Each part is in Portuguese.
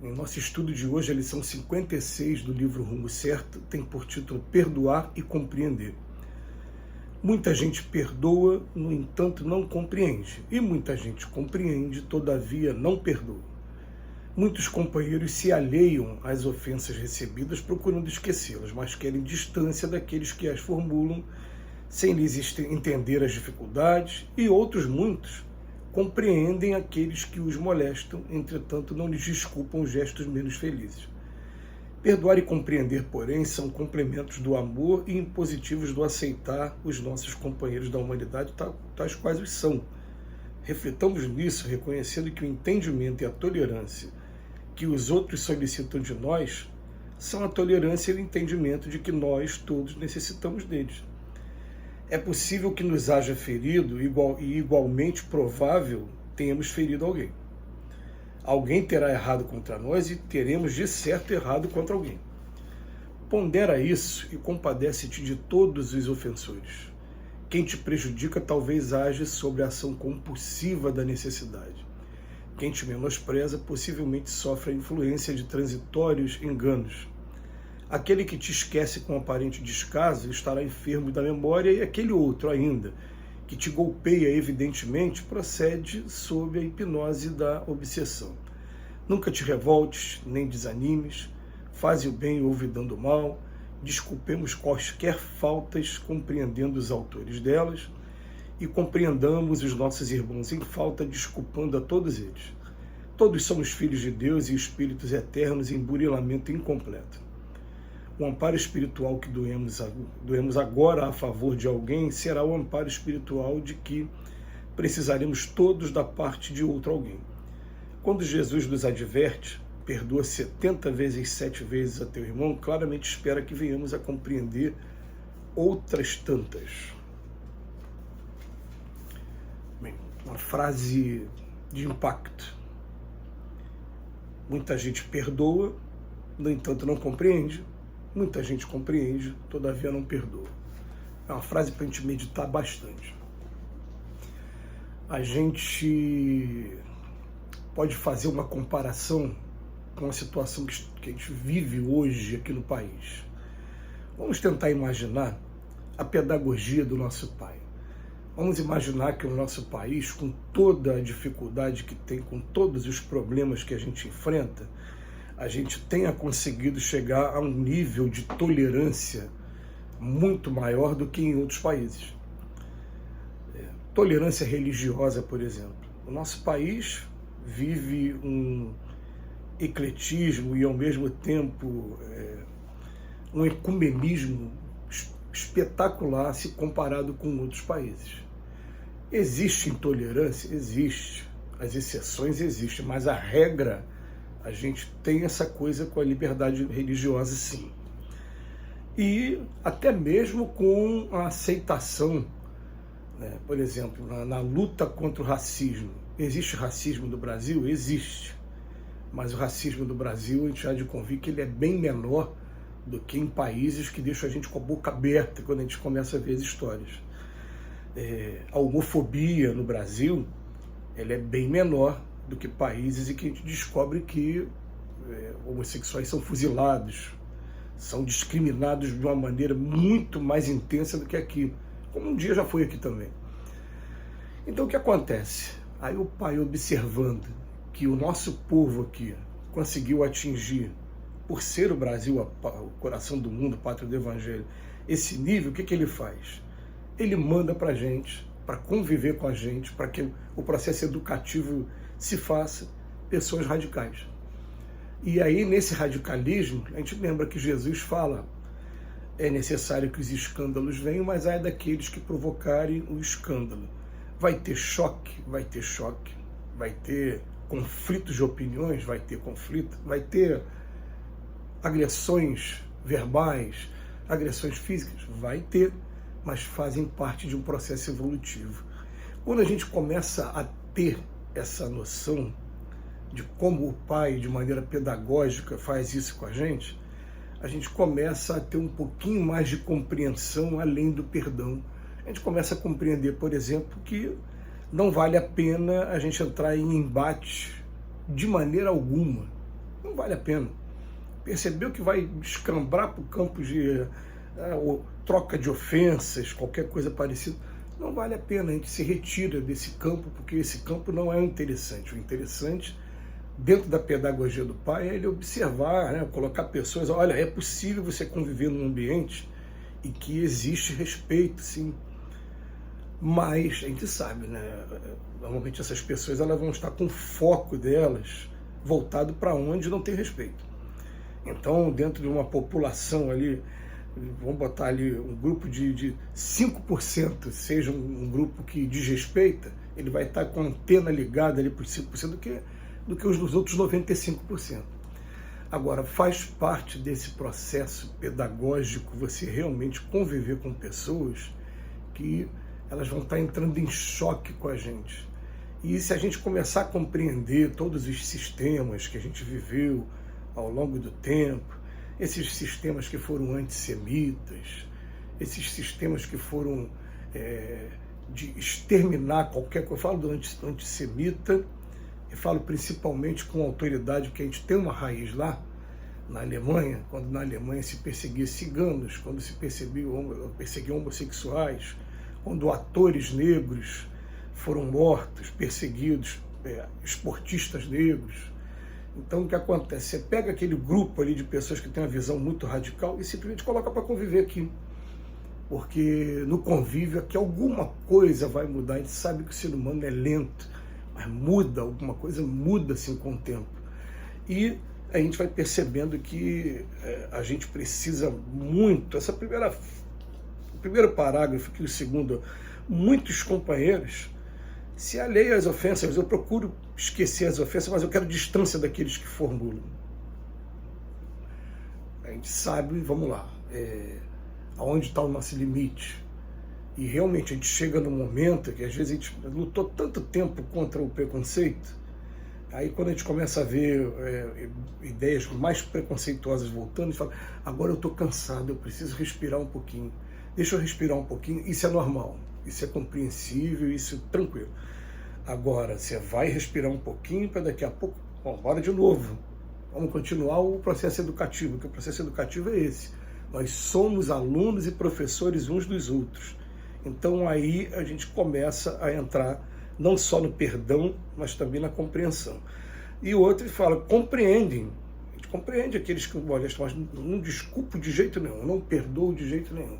Em nosso estudo de hoje, a lição 56 do livro Rumo Certo tem por título Perdoar e Compreender. Muita gente perdoa, no entanto não compreende, e muita gente compreende, todavia não perdoa. Muitos companheiros se alheiam às ofensas recebidas procurando esquecê-las, mas querem distância daqueles que as formulam sem lhes entender as dificuldades, e outros muitos compreendem aqueles que os molestam, entretanto não lhes desculpam os gestos menos felizes. Perdoar e compreender, porém, são complementos do amor e impositivos do aceitar os nossos companheiros da humanidade tais quais os são. Refletamos nisso, reconhecendo que o entendimento e a tolerância que os outros solicitam de nós são a tolerância e o entendimento de que nós todos necessitamos deles. É possível que nos haja ferido e igualmente provável tenhamos ferido alguém. Alguém terá errado contra nós e teremos de certo errado contra alguém. Pondera isso e compadece-te de todos os ofensores. Quem te prejudica talvez age sobre a ação compulsiva da necessidade. Quem te menospreza possivelmente sofre a influência de transitórios enganos. Aquele que te esquece com aparente descaso estará enfermo da memória, e aquele outro ainda, que te golpeia evidentemente, procede sob a hipnose da obsessão. Nunca te revoltes, nem desanimes, faze o bem ouvidando o mal, desculpemos quaisquer faltas compreendendo os autores delas, e compreendamos os nossos irmãos em falta, desculpando a todos eles. Todos somos filhos de Deus e espíritos eternos em burilamento incompleto. O amparo espiritual que doemos agora a favor de alguém será o amparo espiritual de que precisaremos todos da parte de outro alguém. Quando Jesus nos adverte, perdoa 70 vezes 7 vezes a teu irmão, claramente espera que venhamos a compreender outras tantas. Bem, uma frase de impacto. Muita gente perdoa, no entanto não compreende. Muita gente compreende, todavia não perdoa. É uma frase para a gente meditar bastante. A gente pode fazer uma comparação com a situação que a gente vive hoje aqui no país. Vamos tentar imaginar a pedagogia do nosso pai. Vamos imaginar que o nosso país, com toda a dificuldade que tem, com todos os problemas que a gente enfrenta, a gente tenha conseguido chegar a um nível de tolerância muito maior do que em outros países. Tolerância religiosa, por exemplo. O nosso país vive um ecletismo e, ao mesmo tempo, um ecumenismo espetacular se comparado com outros países. Existe intolerância? Existe. As exceções existem, mas a regra, a gente tem essa coisa com a liberdade religiosa, sim. E até mesmo com a aceitação, né? Por exemplo, na luta contra o racismo. Existe racismo no Brasil? Existe. Mas o racismo do Brasil, a gente há de convir que ele é bem menor do que em países que deixam a gente com a boca aberta quando a gente começa a ver as histórias. A homofobia no Brasil, ela é bem menor do que países em que a gente descobre que homossexuais são fuzilados, são discriminados de uma maneira muito mais intensa do que aqui, como um dia já foi aqui também. Então o que acontece? Aí o pai, observando que o nosso povo aqui conseguiu atingir, por ser o Brasil o coração do mundo, pátria do Evangelho, esse nível, o que ele faz? Ele manda para a gente, para conviver com a gente, para que o processo educativo se faça, pessoas radicais. E aí, nesse radicalismo, a gente lembra que Jesus fala: é necessário que os escândalos venham, mas ai daqueles que provocarem o escândalo. Vai ter choque, vai ter choque, vai ter conflitos de opiniões, vai ter conflito, vai ter agressões verbais, agressões físicas, vai ter, mas fazem parte de um processo evolutivo. Quando a gente começa a ter essa noção de como o pai, de maneira pedagógica, faz isso com a gente começa a ter um pouquinho mais de compreensão além do perdão. A gente começa a compreender, por exemplo, que não vale a pena a gente entrar em embate de maneira alguma Não vale a pena. Percebeu que vai descambrar para o campo de troca de ofensas, qualquer coisa parecida, não vale a pena, a gente se retira desse campo, porque esse campo não é o interessante. O interessante, dentro da pedagogia do pai, é ele observar, né, colocar pessoas, olha, é possível você conviver num ambiente em que existe respeito, sim, mas a gente sabe, né, normalmente essas pessoas elas vão estar com o foco delas voltado para onde não tem respeito. Então, dentro de uma população ali, vamos botar ali um grupo de 5%, seja um grupo que desrespeita, ele vai estar com a antena ligada ali para os 5% do que os outros 95%. Agora, faz parte desse processo pedagógico você realmente conviver com pessoas que elas vão estar entrando em choque com a gente. E se a gente começar a compreender todos os sistemas que a gente viveu ao longo do tempo, esses sistemas que foram antissemitas, esses sistemas que foram de exterminar qualquer coisa. Eu falo do antissemita, eu falo principalmente com autoridade, porque a gente tem uma raiz lá, na Alemanha, quando na Alemanha se perseguia ciganos, quando se perseguia homossexuais, quando atores negros foram mortos, perseguidos, esportistas negros. Então, o que acontece? Você pega aquele grupo ali de pessoas que têm uma visão muito radical e simplesmente coloca para conviver aqui. Porque no convívio aqui alguma coisa vai mudar. A gente sabe que o ser humano é lento, mas muda, alguma coisa muda assim com o tempo. E a gente vai percebendo que a gente precisa muito, o primeiro parágrafo aqui, o segundo, muitos companheiros se alheiam às ofensas. Eu procuro esquecer as ofensas, mas eu quero distância daqueles que formulam. A gente sabe, vamos lá, aonde está o nosso limite. E realmente a gente chega num momento que às vezes a gente lutou tanto tempo contra o preconceito, aí quando a gente começa a ver ideias mais preconceituosas voltando, a gente fala, agora eu estou cansado, eu preciso respirar um pouquinho. Deixa eu respirar um pouquinho, isso é normal, isso é compreensível, isso é tranquilo. Agora, você vai respirar um pouquinho para daqui a pouco, bora de novo. Vamos continuar o processo educativo, porque o processo educativo é esse. Nós somos alunos e professores uns dos outros. Então aí a gente começa a entrar não só no perdão, mas também na compreensão. E o outro fala, compreendem. A gente compreende aqueles que mas não desculpo de jeito nenhum, não perdoo de jeito nenhum.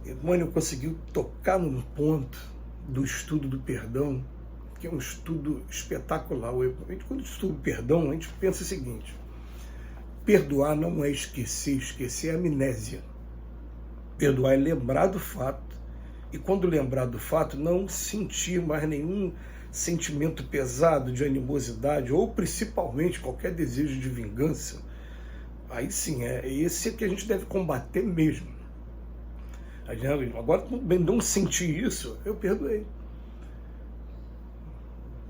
Emmanuel conseguiu tocar num ponto do estudo do perdão, que é um estudo espetacular. Quando estuda o perdão, a gente pensa o seguinte, perdoar não é esquecer, esquecer é amnésia. Perdoar é lembrar do fato, e quando lembrar do fato, não sentir mais nenhum sentimento pesado de animosidade, ou principalmente qualquer desejo de vingança. Aí sim, esse que a gente deve combater mesmo. Agora, bem, não sentir isso, eu perdoei.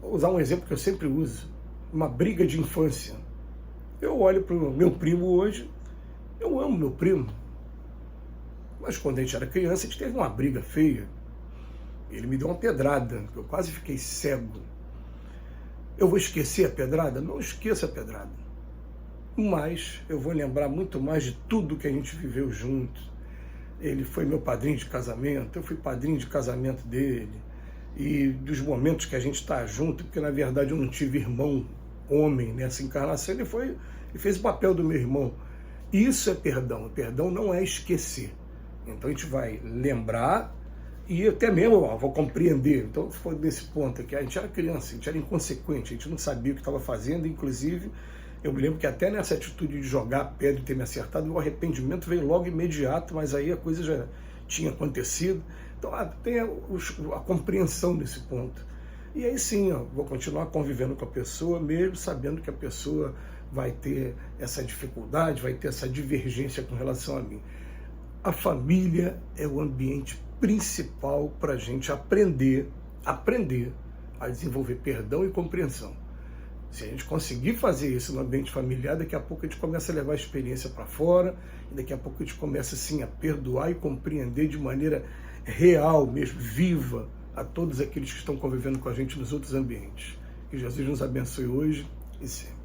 Vou usar um exemplo que eu sempre uso, uma briga de infância. Eu olho para o meu primo hoje, eu amo meu primo, mas quando a gente era criança, a gente teve uma briga feia. Ele me deu uma pedrada, eu quase fiquei cego. Eu vou esquecer a pedrada? Não esqueça a pedrada. Mas eu vou lembrar muito mais de tudo que a gente viveu junto. Ele foi meu padrinho de casamento, eu fui padrinho de casamento dele, e dos momentos que a gente está junto, porque na verdade eu não tive irmão homem nessa encarnação, ele fez o papel do meu irmão. Isso é perdão. Perdão não é esquecer. Então a gente vai lembrar e até mesmo vou compreender. Então foi nesse ponto aqui, a gente era criança, a gente era inconsequente, a gente não sabia o que estava fazendo, inclusive eu me lembro que até nessa atitude de jogar a pedra e ter me acertado, o arrependimento veio logo imediato, mas aí a coisa já tinha acontecido. Então tem a compreensão desse ponto. E aí sim, vou continuar convivendo com a pessoa, mesmo sabendo que a pessoa vai ter essa dificuldade, vai ter essa divergência com relação a mim. A família é o ambiente principal para a gente aprender a desenvolver perdão e compreensão. Se a gente conseguir fazer isso no ambiente familiar, daqui a pouco a gente começa a levar a experiência para fora, e daqui a pouco a gente começa assim a perdoar e compreender de maneira real mesmo, viva, a todos aqueles que estão convivendo com a gente nos outros ambientes. Que Jesus nos abençoe hoje e sempre.